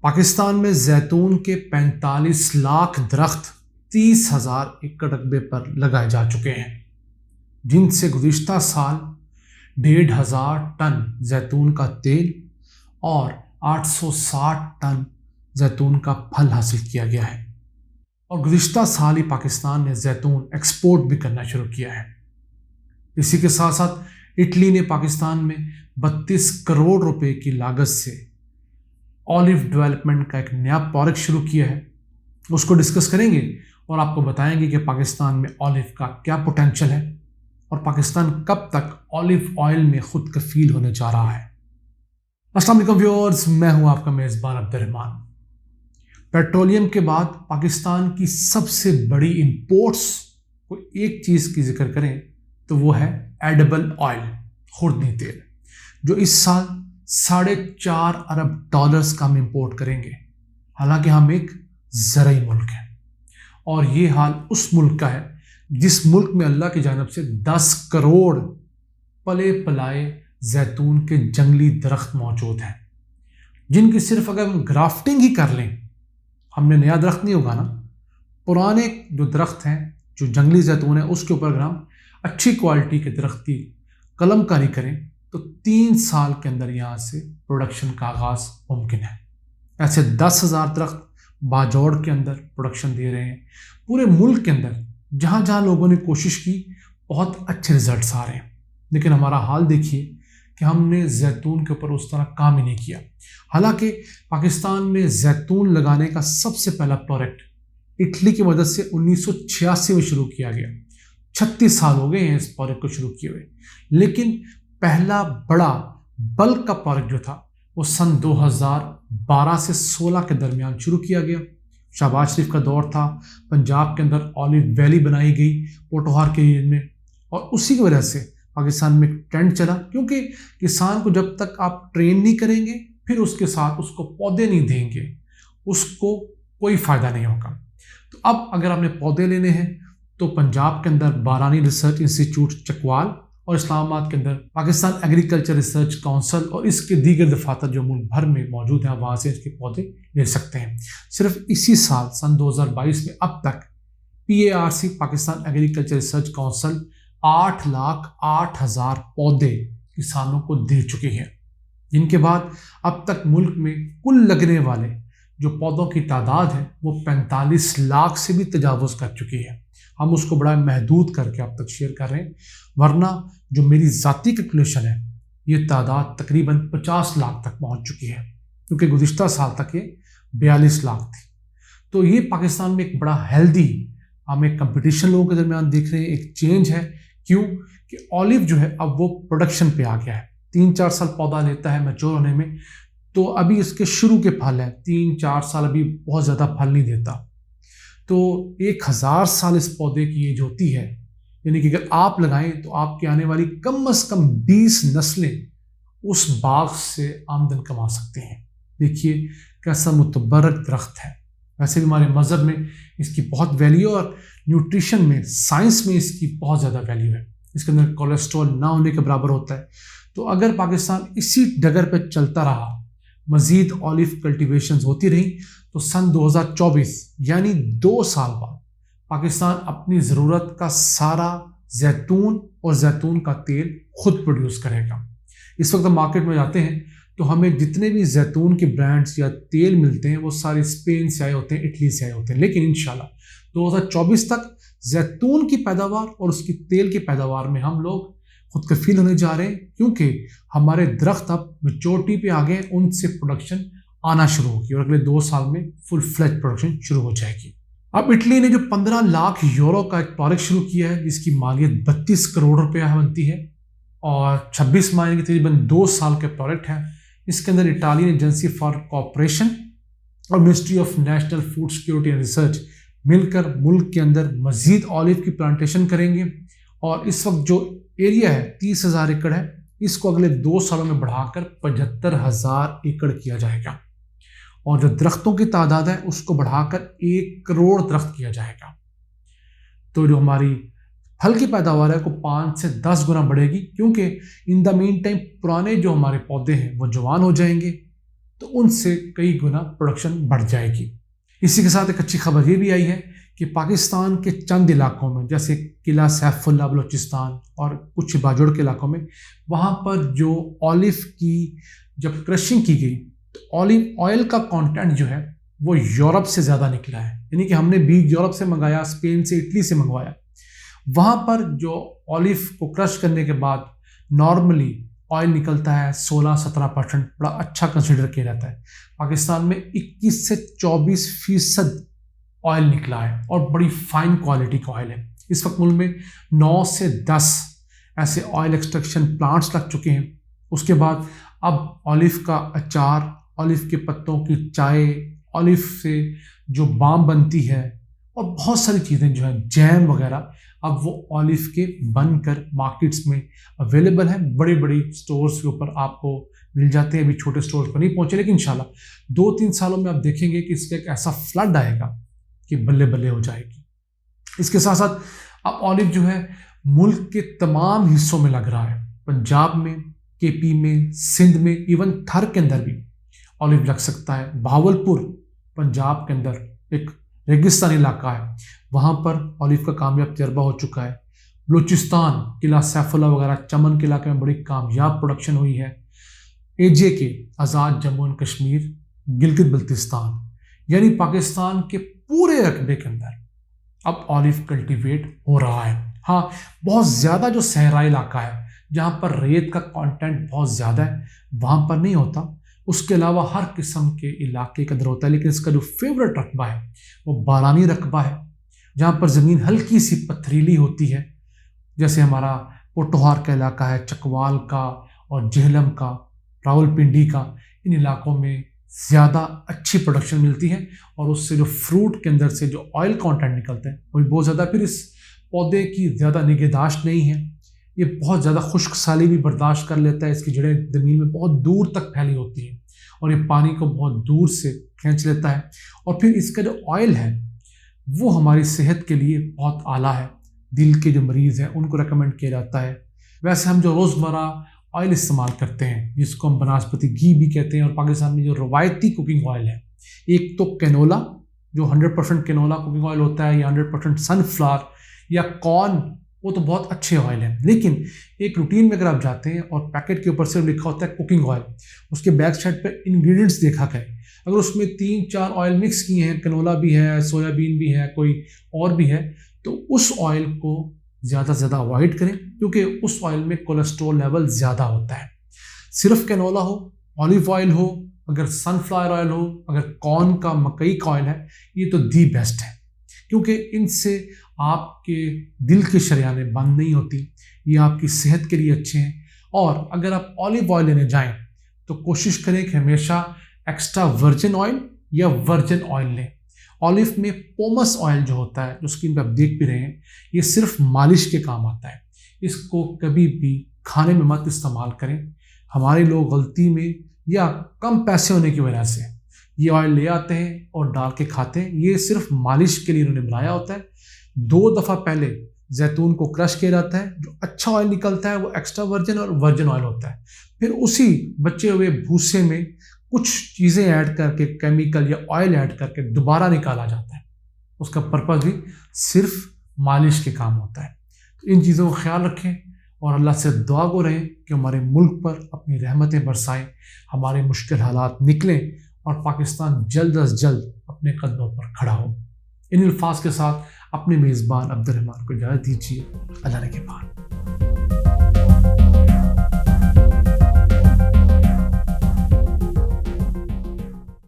پاکستان میں زیتون کے 45 لاکھ درخت 30,000 ایکڑ رقبے پر لگائے جا چکے ہیں، جن سے گزشتہ سال 1,500 ٹن زیتون کا تیل اور 860 ٹن زیتون کا پھل حاصل کیا گیا ہے۔ اور گزشتہ سال ہی پاکستان نے زیتون ایکسپورٹ بھی کرنا شروع کیا ہے۔ اسی کے ساتھ ساتھ اٹلی نے پاکستان میں 32 کروڑ روپے کی لاگت سے آلیو ڈیولپمنٹ کا ایک نیا پروجیکٹ شروع کیا ہے۔ اس کو ڈسکس کریں گے اور آپ کو بتائیں گے کہ پاکستان میں آلیو کا کیا پوٹینشل ہے اور پاکستان کب تک آلیو آئل میں خود کفیل ہونے جا رہا ہے۔ السلام علیکم ویورز، میں ہوں آپ کا میزبان عبد الرحمان۔ پیٹرولیم کے بعد پاکستان کی سب سے بڑی امپورٹس کو ایک چیز کی ذکر کریں تو وہ ہے ایڈیبل آئل، خوردنی تیل، جو اس سال $4.5 ارب کا ہم امپورٹ کریں گے، حالانکہ ہم ایک زرعی ملک ہیں۔ اور یہ حال اس ملک کا ہے جس ملک میں اللہ کی جانب سے 10 کروڑ پلے پلائے زیتون کے جنگلی درخت موجود ہیں، جن کی صرف اگر ہم گرافٹنگ ہی کر لیں، ہم نے نیا درخت نہیں اگانا، پرانے جو درخت ہیں جو جنگلی زیتون ہے اس کے اوپر اگر ہم اچھی کوالٹی کے درخت کی قلم کاری کریں تو 3 سال کے اندر یہاں سے پروڈکشن کا آغاز ممکن ہے۔ ایسے 10,000 درخت باجوڑ کے اندر پروڈکشن دے رہے ہیں۔ پورے ملک کے اندر جہاں جہاں لوگوں نے کوشش کی بہت اچھے رزلٹس آ رہے ہیں، لیکن ہمارا حال دیکھیے کہ ہم نے زیتون کے اوپر اس طرح کام ہی نہیں کیا۔ حالانکہ پاکستان میں زیتون لگانے کا سب سے پہلا پروجیکٹ اٹلی کی مدد سے 1986 میں شروع کیا گیا۔ 36 سال ہو گئے ہیں اس پروجیکٹ کو شروع کیے ہوئے، لیکن پہلا بڑا بلک کا پروجیکٹ جو تھا وہ سن 2012 سے 16 کے درمیان شروع کیا گیا۔ شہباز شریف کا دور تھا، پنجاب کے اندر آلیو ویلی بنائی گئی پوٹوہار کے ایریا میں، اور اسی کی وجہ سے پاکستان میں ایک ٹرینڈ چلا، کیونکہ کسان کو جب تک آپ ٹرین نہیں کریں گے، پھر اس کے ساتھ اس کو پودے نہیں دیں گے، اس کو کوئی فائدہ نہیں ہوگا۔ تو اب اگر آپ نے پودے لینے ہیں تو پنجاب کے اندر بارانی ریسرچ انسٹیٹیوٹ چکوال اور اسلام آباد کے اندر پاکستان ایگریکلچر ریسرچ کونسل اور اس کے دیگر دفاتر جو ملک بھر میں موجود ہیں، وہاں سے اس کے پودے لے سکتے ہیں۔ صرف اسی سال سن 2022 میں اب تک PARC Pakistan agriculture research council 8,08,000 پودے کسانوں کو دے چکے ہیں، جن کے بعد اب تک ملک میں کل لگنے والے جو پودوں کی تعداد ہے وہ 45 لاکھ سے بھی تجاوز کر چکی ہے۔ ہم اس کو بڑا محدود کر کے اب تک شیئر کر رہے ہیں، ورنہ جو میری ذاتی کیلکولیشن ہے یہ تعداد تقریباً 50 لاکھ تک پہنچ چکی ہے، کیونکہ گزشتہ سال تک یہ 42 لاکھ تھی۔ تو یہ پاکستان میں ایک بڑا ہیلدی ہم ایک کمپٹیشن لوگوں کے درمیان دیکھ رہے ہیں، ایک چینج ہے۔ کیوں کہ آلیو جو ہے اب وہ پروڈکشن پہ آ گیا ہے۔ 3-4 سال پودا لیتا ہے میچور ہونے میں، تو ابھی اس کے شروع کے پھل ہیں، 3-4 سال ابھی بہت زیادہ پھل نہیں دیتا۔ تو 1000 سال اس پودے کی ایج ہوتی ہے، یعنی کہ اگر آپ لگائیں تو آپ کی آنے والی کم از کم 20 نسلیں اس باغ سے آمدن کما سکتے ہیں۔ دیکھیے کیسا متبرک درخت ہے۔ ویسے بھی ہمارے مذہب میں اس کی بہت ویلیو، اور نیوٹریشن میں، سائنس میں اس کی بہت زیادہ ویلیو ہے۔ اس کے اندر کولیسٹرول نہ ہونے کے برابر ہوتا ہے۔ تو اگر پاکستان اسی ڈگر پہ چلتا رہا، مزید آلیو کلٹیویشنز ہوتی رہیں، تو سن 2024 یعنی 2 سال بعد پاکستان اپنی ضرورت کا سارا زیتون اور زیتون کا تیل خود پروڈیوس کرے گا۔ اس وقت ہم مارکیٹ میں جاتے ہیں تو ہمیں جتنے بھی زیتون کے برانڈز یا تیل ملتے ہیں وہ سارے اسپین سے آئے ہوتے ہیں، اٹلی سے آئے ہوتے ہیں، لیکن انشاءاللہ 2024 تک زیتون کی پیداوار اور اس کی تیل کی پیداوار میں ہم لوگ خود کفیل ہونے جا رہے ہیں، کیونکہ ہمارے درخت اب میچورٹی پہ آ گئے، ان سے پروڈکشن آنا شروع ہوگی اور اگلے 2 سال میں فل فلیج پروڈکشن شروع ہو جائے گی۔ اب اٹلی نے جو 15 لاکھ یورو کا ایک پروجیکٹ شروع کیا ہے، جس کی مالیت 32 کروڑ روپے بنتی ہے اور 26 ماہ کے تقریباً 2 سال کے پروجیکٹ ہے۔ اس کے اندر اٹالین ایجنسی فار کوآپریشن اور ministry of national food security and research مل کر ملک کے اندر مزید آلیو کی پلانٹیشن کریں گے، اور اس وقت جو ایریا ہے 30,000 ایکڑ ہے، اس کو اگلے 2 سالوں میں بڑھا کر 75,000 ایکڑ کیا جائے گا، اور جو درختوں کی تعداد ہے اس کو بڑھا کر 1 کروڑ درخت کیا جائے گا۔ تو جو ہماری پھل کی پیداوار ہے وہ 5 سے 10 گنا بڑھے گی، کیونکہ ان دا مین ٹائم پرانے جو ہمارے پودے ہیں وہ جوان ہو جائیں گے، تو ان سے کئی گنا پروڈکشن بڑھ جائے گی۔ اسی کے ساتھ ایک اچھی خبر یہ بھی آئی ہے کہ پاکستان کے چند علاقوں میں جیسے قلعہ سیف اللہ بلوچستان اور کچھ باجوڑ کے علاقوں میں، وہاں پر جو اولیو کی جب کرشنگ کی گئی تو اولیو آئل کا کانٹینٹ جو ہے وہ یورپ سے زیادہ نکلا ہے، یعنی کہ ہم نے بیج یورپ سے منگایا، اسپین سے، اٹلی سے منگوایا۔ وہاں پر جو اولیو کو کرش کرنے کے بعد نارملی آئل نکلتا ہے 16-17%، بڑا اچھا کنسیڈر کیا جاتا ہے۔ پاکستان میں 21 سے 24% آئل نکلا ہے اور بڑی فائن کوالٹی کا آئل ہے۔ اس وقت ملک میں 9 سے 10 ایسے آئل ایکسٹریکشن پلانٹس لگ چکے ہیں۔ اس کے بعد اب اولیو کا اچار، اولیو کے پتوں کی چائے، اولیو سے جو بام بنتی ہے اور بہت ساری چیزیں جو ہیں، جیم وغیرہ، اب وہ اولیو کے بن کر مارکیٹس میں اویلیبل ہیں۔ بڑی بڑی سٹورز کے اوپر آپ کو مل جاتے ہیں، ابھی چھوٹے سٹورز پر نہیں پہنچے، لیکن انشاءاللہ 2-3 سالوں میں آپ دیکھیں گے کہ اس کا ایک ایسا فلڈ آئے گا کہ بلے بلے ہو جائے گی۔ اس کے ساتھ ساتھ اب اولیو جو ہے ملک کے تمام حصوں میں لگ رہا ہے، پنجاب میں، کے پی میں، سندھ میں، ایون تھر کے اندر بھی اولیو لگ سکتا ہے۔ بہاولپور پنجاب کے اندر ایک ریگستانی علاقہ ہے، وہاں پر اولیو کا کامیاب تجربہ ہو چکا ہے۔ بلوچستان، قلعہ سیف اللہ وغیرہ، چمن کے علاقے میں بڑی کامیاب پروڈکشن ہوئی ہے۔ اے جے کے آزاد جموں اینڈ کشمیر، گلگت بلتستان، یعنی پاکستان کے پورے رقبے کے اندر اب اولیو کلٹیویٹ ہو رہا ہے۔ ہاں، بہت زیادہ جو صحرائی علاقہ ہے جہاں پر ریت کا کانٹینٹ بہت زیادہ ہے وہاں پر نہیں ہوتا، اس کے علاوہ ہر قسم کے علاقے کے اندر ہوتا ہے، لیکن اس کا جو فیوریٹ رقبہ ہے وہ بارانی رقبہ ہے، جہاں پر زمین ہلکی سی پتھریلی ہوتی ہے، جیسے ہمارا پوٹوہار کا علاقہ ہے، چکوال کا اور جہلم کا، راولپنڈی کا۔ ان علاقوں میں زیادہ اچھی پروڈکشن ملتی ہے اور اس سے جو فروٹ کے اندر سے جو آئل کانٹینٹ نکلتا ہے وہ بھی بہت زیادہ۔ پھر اس پودے کی زیادہ نگہداشت نہیں ہے، یہ بہت زیادہ خشک سالی بھی برداشت کر لیتا ہے، اس کی جڑیں زمین میں بہت دور تک پھیلی ہوتی ہیں اور یہ پانی کو بہت دور سے کھینچ لیتا ہے، اور پھر اس کا جو آئل ہے وہ ہماری صحت کے لیے بہت اعلیٰ ہے۔ دل کے جو مریض ہیں ان کو ریکمنڈ کیا جاتا ہے۔ ویسے ہم جو روزمرہ آئل استعمال کرتے ہیں جس کو ہم بناسپتی گھی بھی کہتے ہیں، اور پاکستان میں جو روایتی کوکنگ آئل ہے، ایک تو کینولا جو 100% کینولا کوکنگ آئل ہوتا ہے، یا 100% سن فلاور یا کارن، وہ تو بہت اچھے آئل ہیں، لیکن ایک روٹین میں اگر آپ جاتے ہیں اور پیکٹ کے اوپر صرف لکھا ہوتا ہے کوکنگ آئل، اس کے بیک سائڈ پہ انگریڈینٹس دیکھا کریں، اگر اس میں 3-4 آئل مکس کیے ہیں، کینولا بھی ہے، سویا بین بھی ہے، کوئی اور بھی ہے، تو اس آئل کو زیادہ سے زیادہ اوائڈ کریں، کیونکہ اس آئل میں کولیسٹرول لیول زیادہ ہوتا ہے۔ صرف کینولا ہو، اولیو آئل ہو، اگر سن فلاور آئل ہو، اگر کارن کا، مکئی کا آئل ہے، یہ تو دی بیسٹ ہے، کیونکہ ان سے آپ کے دل کی شریانیں بند نہیں ہوتی، یہ آپ کی صحت کے لیے اچھے ہیں۔ اور اگر آپ اولیو آئل لینے جائیں تو کوشش کریں کہ ہمیشہ ایکسٹرا ورجن آئل یا ورجن آئل لیں۔ اولیو میں پومس آئل جو ہوتا ہے، جو اسکرین پہ آپ دیکھ بھی رہے ہیں، یہ صرف مالش کے کام آتا ہے، اس کو کبھی بھی کھانے میں مت استعمال کریں۔ ہمارے لوگ غلطی میں یا کم پیسے ہونے کی وجہ سے یہ آئل لے آتے ہیں اور ڈال کے کھاتے ہیں، یہ صرف مالش کے لیے انہوں نے بنایا ہوتا ہے۔ 2 دفعہ پہلے زیتون کو کرش کیا جاتا ہے، جو اچھا آئل نکلتا ہے وہ ایکسٹرا ورجن اور ورجن آئل ہوتا ہے، پھر اسی بچے ہوئے بھوسے میں کچھ چیزیں ایڈ کر کے، کیمیکل یا آئل ایڈ کر کے دوبارہ نکالا جاتا ہے، اس کا پرپز بھی صرف مالش کے کام ہوتا ہے۔ تو ان چیزوں کا خیال رکھیں اور اللہ سے دعا گو رہیں کہ ہمارے ملک پر اپنی رحمتیں برسائیں، ہمارے مشکل حالات نکلیں اور پاکستان جلد از جلد اپنے قدموں پر کھڑا ہو۔ ان الفاظ کے ساتھ اپنے میزبان عبد الرحمان کو اجازت دیجیے۔ اللہ نے کے بعد